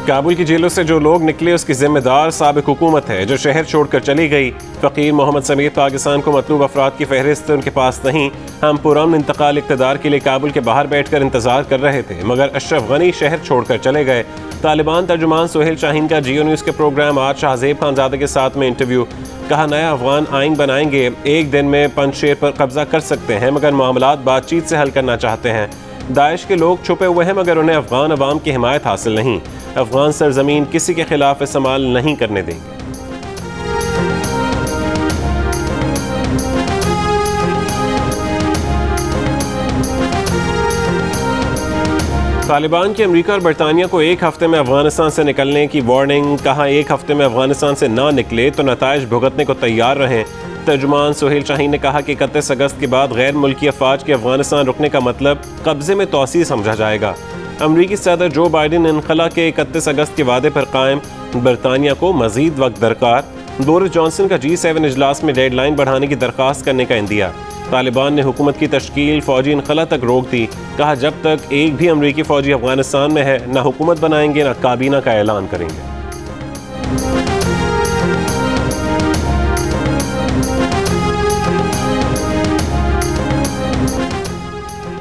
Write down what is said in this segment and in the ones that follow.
काबुल की जेलों से जो लोग निकले उसकी जिम्मेदार साबिक हुकूमत है जो शहर छोड़कर चली गई। फ़कीर मोहम्मद समेत पाकिस्तान को मतलूब अफराद की फहरिस्त उनके पास नहीं। हम पुरअमन इंतकाल इक़्तिदार के लिए काबुल के बाहर बैठ कर इंतजार कर रहे थे मगर अशरफ गनी शहर छोड़कर चले गए। तालिबान तर्जुमान सोहेल शाहीन का जियो न्यूज़ के प्रोग्राम आज शाहजेब खानजादे के साथ में इंटरव्यू। कहा नया अफगान आइन बनाएंगे, एक दिन में पंजशेर पर कब्जा कर सकते हैं मगर मामलात बातचीत से हल करना चाहते हैं। दाइश के लोग छुपे हुए हैं मगर उन्हें अफगान अवाम की हिमायत हासिल नहीं। अफगान सरजमीन किसी के खिलाफ इस्तेमाल नहीं करने देंगे। तालिबान की अमेरिका और बरतानिया को एक हफ्ते में अफगानिस्तान से निकलने की वार्निंग। कहा एक हफ्ते में अफगानिस्तान से ना निकले तो नताइज भुगतने को तैयार रहें। तर्जुमान सोहेल शाहीन ने कहा कि 31 अगस्त के बाद गैर मुल्की अफवाज के अफगानिस्तान रुकने का मतलब कब्जे में तोसी समझा जाएगा। अमरीकी सदर जो बाइडन इनखला के 31 अगस्त के वादे पर कायम। बरतानिया को मजीद वक्त दरकार। बोरिस जॉनसन का G7 इजलास में डेडलाइन बढ़ाने की दरख्वास्त करने का इंदिया। तालिबान ने हुकूमत की तश्कील फौजी इनखला तक रोक दी। कहा जब तक एक भी अमरीकी फौजी अफगानिस्तान में है न हुकूमत बनाएंगे न काबीना का ऐलान करेंगे।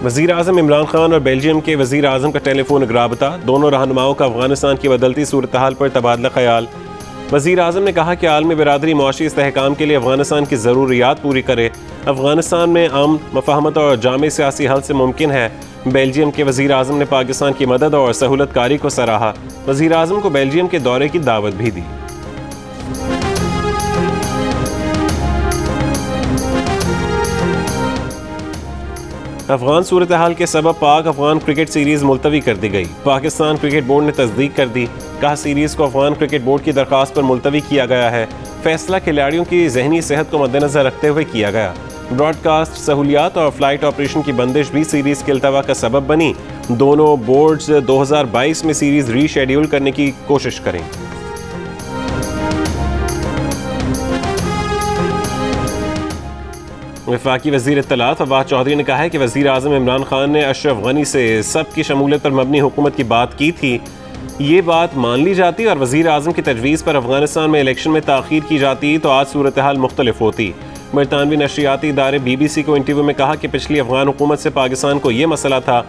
वज़ीर आज़म इमरान खान और बेल्जियम के वज़ीर आज़म का टेलीफोनिक राबता। दोनों रहनुमाओं का अफगानिस्तान की बदलती सूरत हाल पर तबादला ख्याल। वज़ीर आज़म ने कहा कि आलमी बिरादरी मुआशी इस्तेहकाम के लिए अफगानिस्तान की ज़रूरियात पूरी करे। अफगानिस्तान में अमन, मफाहमत और जामे सियासी हल से मुमकिन है। बेल्जियम के वज़ीर आज़म ने पाकिस्तान की मदद और सहूलतकारी को सराहा। वज़ीर आज़म को बेल्जियम के दौरे की दावत भी दी। अफगान सूरत हाल के सबब पाक अफगान क्रिकेट सीरीज मुलतवी कर दी गई। पाकिस्तान क्रिकेट बोर्ड ने तस्दीक कर दी। कहा सीरीज को अफगान क्रिकेट बोर्ड की दरख्वास्त पर मुलतवी किया गया है। फैसला खिलाड़ियों की जहनी सेहत को मद्देनजर रखते हुए किया गया। ब्रॉडकास्ट सहूलियात और फ्लाइट ऑपरेशन की बंदिश भी सीरीज के अल्तवा का सबब बनी। दोनों बोर्ड्स 2022 में सीरीज रीशेड्यूल करने की कोशिश करेंगे। वफाकी वज़ीर इत्तलात फवाद चौधरी ने कहा है कि वज़ीर आज़म इमरान खान ने अशरफ गनी से सबकी शमूलियत पर मबनी हुकूमत की बात की थी। ये बात मान ली जाती और वज़ीर आज़म की तजवीज़ पर अफगानिस्तान में इलेक्शन में ताख़ीर की जाती तो आज सूरत हाल मुख्तलिफ होती। बरतानवी नशरियाती इदारे BBC को इंटरव्यू में कहा कि पिछली अफगान हुकूमत से पाकिस्तान को ये मसला था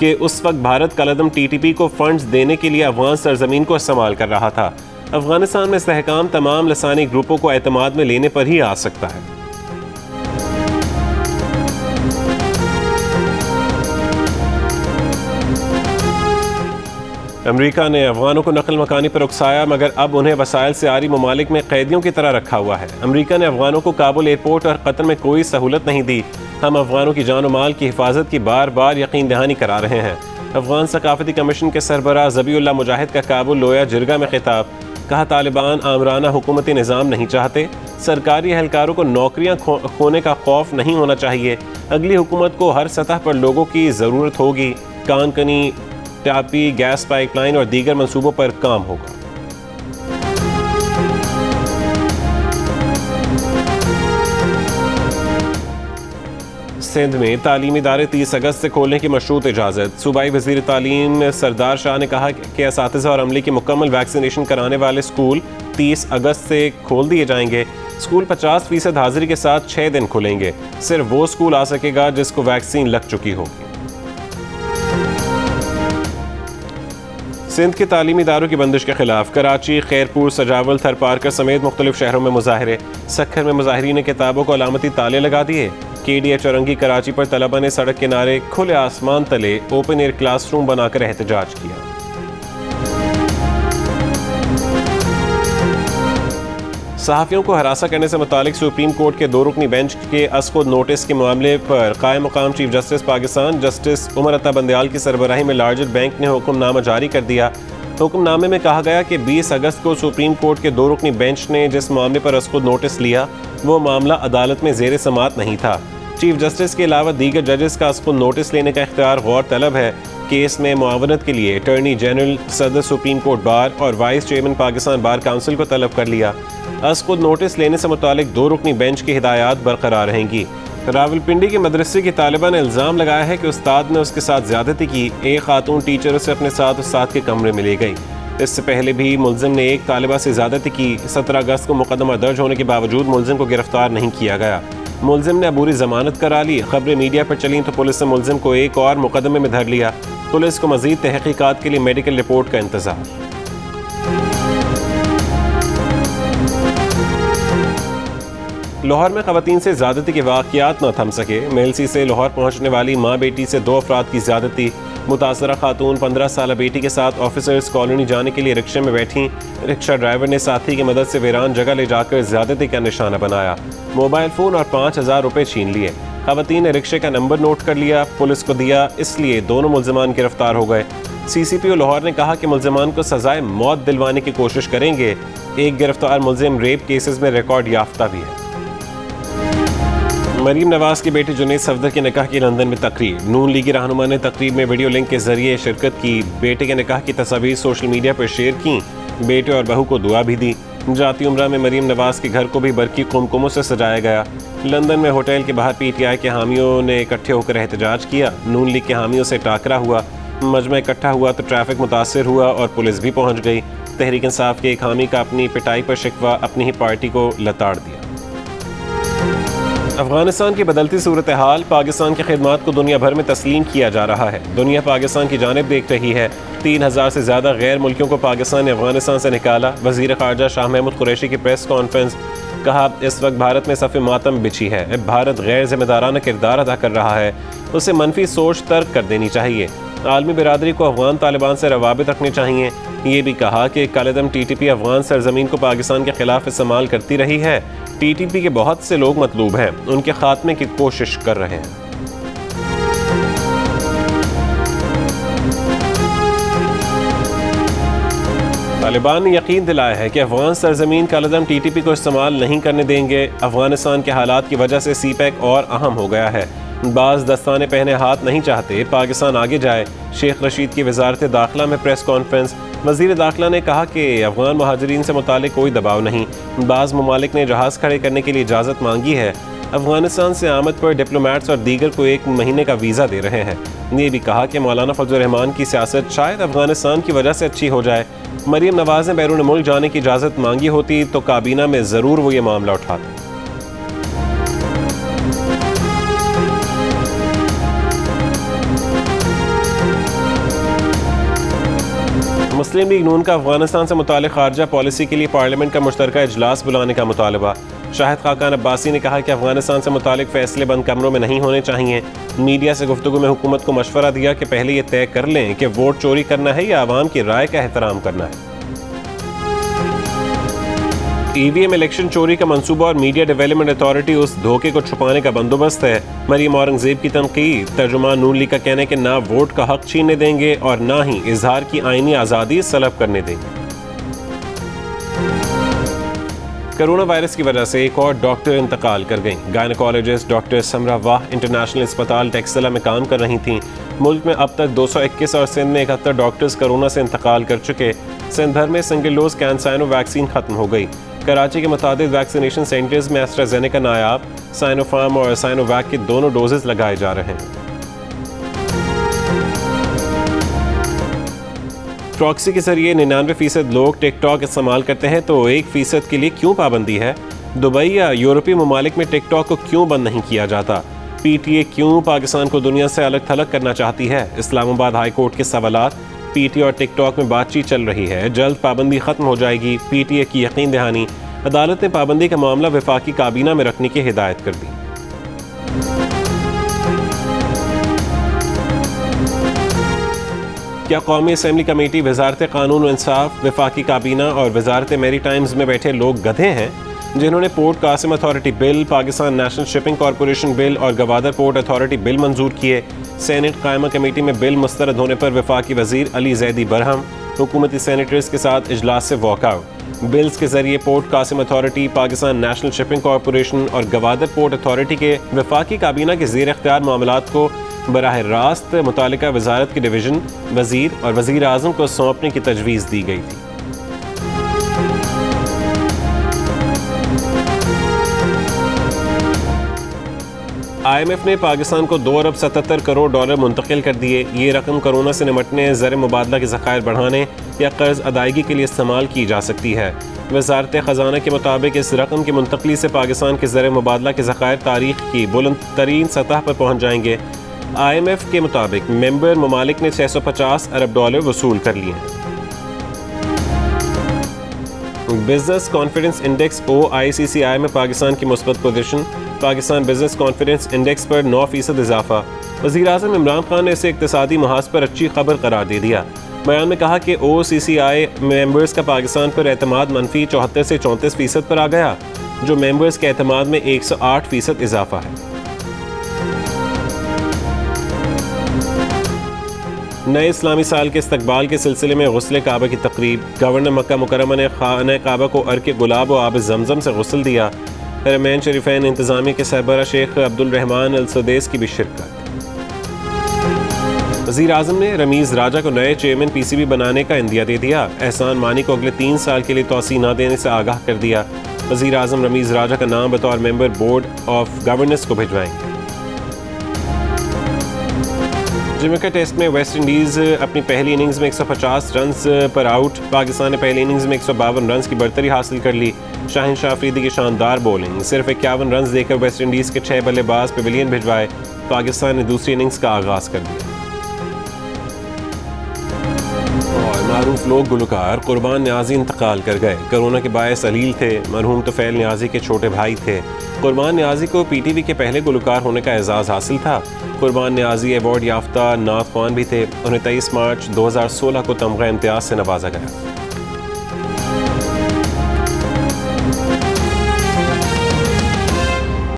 कि उस वक्त भारत कलदम TTP को फंड्स देने के लिए अफगान सरजमीन को इस्तेमाल कर रहा था। अफगानिस्तान में इस्तेहकाम तमाम लसानी ग्रुपों को एतमाद में लेने पर ही आ सकता है। अमेरिका ने अफगानों को नकल मकानी पर उकसाया मगर अब उन्हें वसाइल से आरी ममालिक में कैदियों की तरह रखा हुआ है। अमेरिका ने अफगानों को काबुल एयरपोर्ट और कतर में कोई सहूलत नहीं दी। हम अफगानों की जान और माल की हिफाजत की बार बार यकीन दहानी करा रहे हैं। अफगान सकाफती कमीशन के सरबराह ज़बीउल्लाह मुजाहिद का काबुल लोया जिरगा में खिताब। कहा तालिबान आमराना हुकूमती निज़ाम नहीं चाहते। सरकारी एहलकारों को नौकरियां खोने का खौफ नहीं होना चाहिए। अगली हुकूमत को हर सतह पर लोगों की ज़रूरत होगी। कानकनी, टापी, गैस पाइपलाइन और दीगर मंसूबों पर काम होगा। सिंध में तालीमी इदारे 30 अगस्त से खोलने की मशरूत इजाज़त। सूबाई वज़ीर तालीम सरदार शाह ने कहा कि असातिज़ा और अमले की मुकम्मल वैक्सीनेशन कराने वाले स्कूल 30 अगस्त से खोल दिए जाएंगे। स्कूल 50% हाजिरी के साथ 6 दिन खुलेंगे। सिर्फ वो स्कूल आ सकेगा जिसको वैक्सीन लग चुकी होगी। सिंध के तालीमी इदारों की बंदिश के खिलाफ कराची, खैरपुर, सजावल, थरपारकर समेत मुख्तलिफ शहरों में मुजाहरे। सखर में मुजाहिरीन ने किताबों को अलामती ताले लगा दिए। KDH चौरंगी कराची पर तलबा ने सड़क किनारे खुले आसमान तले ओपन एयर क्लासरूम बनाकर एहतजाज किया। सहाफ़ियों को हरासा करने से मुतालिक सुप्रीम कोर्ट के 2 रुकनी बेंच के असखुद नोटिस के मामले पर कायम मुकाम chief justice Pakistan justice Umar Ata Bandial की सरबराही में लार्जर बैंक ने हुक्मनामा जारी कर दिया। हुक्मनामे में कहा गया कि 20 अगस्त को सुप्रीम कोर्ट के 2 रुकनी बेंच ने जिस मामले पर असखुद नोटिस लिया वो मामला अदालत में ज़ेर समात नहीं था। चीफ जस्टिस के अलावा दीगर जजेस का असखुद नोटिस लेने का इख्तियार गौर तलब है। केस में मुआवनत के लिए अटॉर्नी जनरल, सदर सुप्रीम कोर्ट बार और vice chairman Pakistan bar council को तलब कर लिया। असखुद नोटिस लेने से मुतालिक 2 रुकनी बेंच की हिदायत बरकरार रहेंगी। रावलपिंडी के मदरसे की तालिबा ने इल्ज़ाम लगाया है कि उस्ताद ने उसके साथ ज़्यादती की। एक खातून टीचर उसे अपने साथ उस्ताद के कमरे में ले गई। इससे पहले भी मुलजिम ने एक तालिबा से ज़्यादती की। 17 अगस्त को मुकदमा दर्ज होने के बावजूद मुलजिम को गिरफ्तार नहीं किया गया। मुलजिम ने अबूरी जमानत करा ली। खबरें मीडिया पर चलीं तो पुलिस ने मुलजिम को एक और मुकदमे में धर लिया। पुलिस को मजीद तहकीकात के लिए मेडिकल रिपोर्ट का इंतजार। लाहौर में खवातीन से ज़्यादती के वाक़यात न थम सके। मेलसी से लाहौर पहुँचने वाली माँ बेटी से 2 अफराद की ज़्यादती। मुतासरा खातून 15 साल बेटी के साथ ऑफिसर्स कॉलोनी जाने के लिए रिक्शे में बैठी। रिक्शा ड्राइवर ने साथी की मदद से वीरान जगह ले जाकर ज़्यादती का निशाना बनाया। मोबाइल फ़ोन और 5,000 रुपये छीन लिए। खवातीन ने रिक्शे का नंबर नोट कर लिया, पुलिस को दिया, इसलिए दोनों मुल्ज़िमान गिरफ्तार हो गए। CCPO लाहौर ने कहा कि मुल्ज़िमान को सजाए मौत दिलवाने की कोशिश करेंगे। एक गिरफ्तार मुल्ज़िम रेप केसेस में रिकॉर्ड याफ्ता भी है। मरीम नवाज की बेटी जुनैद सफदर के निकाह की लंदन में तकरीब। नून लीगी रहनुमा ने तकरीब में वीडियो लिंक के जरिए शिरकत की। बेटे के निकाह की तस्वीर सोशल मीडिया पर शेयर की। बेटे और बहू को दुआ भी दी। जाती उम्रा में मरीम नवाज के घर को भी बरकी कुमकुमों से सजाया गया। लंदन में होटल के बाहर PTI के हामियों ने इकट्ठे होकर एहतजाज किया। नून लीग के हामियों से टाकरा हुआ। मजमा इकट्ठा हुआ तो ट्रैफिक मुतासर हुआ और पुलिस भी पहुँच गई। तहरीक इंसाफ के एक हामी का अपनी पिटाई पर शिकवा, अपनी ही पार्टी को लताड़ दिया। अफगानिस्तान की बदलती सूरत हाल। पाकिस्तान की खिदमात को दुनिया भर में तस्लीम किया जा रहा है। दुनिया पाकिस्तान की जानिब देख रही है। 3000 से ज़्यादा गैर मुल्कियों को पाकिस्तान ने अफगानिस्तान से निकाला। वज़ीर ख़ारजा शाह महमूद कुरैशी की प्रेस कॉन्फ्रेंस। कहा, इस वक्त भारत में सफ़े मातम बिछी है। भारत गैर जिम्मेदाराना किरदार अदा कर रहा है। उसे मनफी सोच तर्क कर देनी चाहिए। आलमी बिरादरी को अफगान तालिबान से रवाबित रखने चाहिए। ये भी कहा कि कालेदम TTP अफगान सरजमीन को पाकिस्तान के खिलाफ इस्तेमाल करती रही है। TTP के बहुत से लोग मतलूब हैं, उनके खात्मे की कोशिश कर रहे हैं। तालिबान ने यकीन दिलाया है कि अफगान सरजमीन कालेदम TTP को इस्तेमाल नहीं करने देंगे। अफगानिस्तान के हालात की वजह से CPEC और अहम हो गया है। बाज़ दस्ताने पहने हाथ नहीं चाहते पाकिस्तान आगे जाए। शेख रशीद की वजारत दाखिला में प्रेस कॉन्फ्रेंस। वज़ीर दाखिला ने कहा कि अफगान महाजरीन से मुतालिक कोई दबाव नहीं। बाज़ ममालिक ने जहाज़ खड़े करने के लिए इजाज़त मांगी है। अफगानिस्तान से आमद पर डिप्लोमेट्स और दीगर को 1 महीने का वीज़ा दे रहे हैं। ये भी कहा कि मौलाना फजलुर रहमान की सियासत शायद अफगानिस्तान की वजह से अच्छी हो जाए। मरीम नवाज ने बैरून मुल्क जाने की इजाज़त मांगी होती तो काबीना में ज़रूर वो ये मामला उठाते। मुस्लिम लीग नून का अफगानिस्तान से मुतालिक खारजा पॉलिसी के लिए पार्लियामेंट का मुश्तरका इजलास बुलाने का मुतालबा। शाहिद खाकान अब्बासी ने कहा कि अफगानिस्तान से मुतालिक फैसले बंद कमरों में नहीं होने चाहिए। मीडिया से गुफ्तगू में हुकूमत को मशवरा दिया कि पहले ये तय कर लें कि वोट चोरी करना है या आवाम की राय का एहतराम करना है। EVM इलेक्शन चोरी का मंसूबा और मीडिया डेवलपमेंट अथॉरिटी उस धोखे को छुपाने का बंदोबस्त है। मरीम औरंगजेब की तनकीद। तर्जुमान नून लीग का कहना है कि ना वोट का हक छीनने देंगे और ना ही इजहार की आईनी आज़ादी सलब करने देंगे। कोरोना वायरस की वजह से एक और डॉक्टर इंतकाल कर गईं। गायनेकोलॉजिस्ट डॉक्टर समरा वाह इंटरनेशनल अस्पताल टेक्सला में काम कर रही थीं। मुल्क में अब तक 221 और सिंध में 71 डॉक्टर्स कोरोना से इंतकाल कर चुके। सिंध भर में सिंगल डोज कैंसाइनो वैक्सीन खत्म हो गई। कराची के मुतादिद वैक्सीनेशन सेंटर्स में एस्ट्राजेनेका नायाब, साइनोफार्म और साइनोवैक के दोनों डोजेस लगाए जा रहे हैं। प्रॉक्सी के जरिए 99% लोग टिकटॉक इस्तेमाल करते हैं, तो 1% के लिए क्यों पाबंदी है? दुबई या यूरोपीय ममालिक में टिकटॉक को क्यों बंद नहीं किया जाता? PTA क्यों पाकिस्तान को दुनिया से अलग थलग करना चाहती है? इस्लामाबाद हाई कोर्ट के सवालात। PTA और टिकटॉक में बातचीत चल रही है, जल्द पाबंदी खत्म हो जाएगी। PTA की यकीन दहानी। अदालत ने पाबंदी का मामला वफाकी काबीना में रखने की हिदायत कर दी। क्या कौमी असम्बली कमेटी, वजारत कानून और इंसाफ, वफाकी काबीना और वजारत मेरी टाइम्स में बैठे लोग गधे हैं जिन्होंने port Qasim authority bill, Pakistan national shipping corporation bill और गवादर पोर्ट अथॉरिटी बिल मंजूर किए? सेनेट कायमा कमेटी में बिल मुस्तरद होने पर वफाकी वजीर अली जैदी बरहम हुकूमती सेनेटर्स के साथ इजलास से वॉकआउट। बिल्स के जरिए port Qasim authority, Pakistan national shipping corporation और गवादर पोर्ट अथॉरिटी के वफाकी काबीना के ज़ेर इख्तियार मामलात को बराह रास्त मुतालिका वजारत के डिवीज़न, वजीर और वजीर आज़म को सौंपने की तजवीज़ दी गई थी। IMF ने पाकिस्तान को 2 अरब 77 करोड़ डॉलर मुंतकिल कर दिए। ये रकम कोरोना से निमटने, ज़र मुबादला के ज़खायर बढ़ाने या कर्ज अदायगी के लिए इस्तेमाल की जा सकती है। वज़ारत ख़जाना के मुताबिक इस रकम की मुंतकली से पाकिस्तान के ज़र मुबादला के ज़खायर तारीख की बुलंद तरीन सतह पर पहुँच जाएंगे। IMF के मुताबिक मेंबर ममालिक ने 650 अरब डॉलर वसूल कर लिए हैं। बिजनेस कॉन्फिडेंस इंडेक्स OICCI में पाकिस्तान की मुस्बत पोजीशन। पाकिस्तान बिजनेस कॉन्फिडेंस इंडेक्स पर 9% इजाफा। वज़ीर-ए-आज़म इमरान खान ने इसे इक़्तिसादी महाज पर अच्छी खबर करार दे दिया। बयान में कहा कि OCCI मेंबर्स का पाकिस्तान पर एतमाद मनफी 74 से 34% पर आ गया, जो मेंबर्स के एतमाद में 108% इजाफा है। नए इस्लामी साल के इस्तकबाल के सिलसिले में गुस्ल काबा की तकरीब। गवर्नर मक्का मुकर्रमा ने खाना काबा को अर्क गुलाब और आब जमजम से गुस्ल दिया। हरमैन शरीफैन इंतजामिया के सरबराह शेख अब्दुल रहमान अल सुदैस की भी शिरकत। वज़ीर आज़म ने रमीज़ राजा को नए चेयरमैन PCB बनाने का इंदिया दे दिया। एहसान मानी को अगले 3 साल के लिए तौसी न देने से आगाह कर दिया। वज़ीर आज़म रमीज़ राजा का नाम बतौर मेंबर बोर्ड ऑफ गवर्नेंस को भिजवाएंगे। जमैका टेस्ट में वेस्ट इंडीज़ अपनी पहली इनिंग्स में 150 रन पर आउट। पाकिस्तान ने पहली इनिंग्स में 152 रन की बढ़तरी हासिल कर ली। शाहिन शाह अफरीदी की शानदार बॉलिंग। सिर्फ 51 रन देकर वेस्ट इंडीज़ के 6 बल्लेबाज पेविलियन भिजवाए। पाकिस्तान ने दूसरी इनिंग्स का आगाज़ कर दिया। और मारूफ लोग गुलकार कुर्बान न्याजी इंतकाल कर गए। कोरोना के बायस अलील थे। मरहूम तुफैल न्याजी के छोटे भाई थे। कुर्बान न्याजी को PTV के पहले गुलकार होने का एजाज़ हासिल था। कुर्बान न्याजी अवार्ड याफ्ता नात ख्वान भी थे। उन्हें 23 मार्च 2016 को तमगा इम्तियाज़ से नवाजा गया।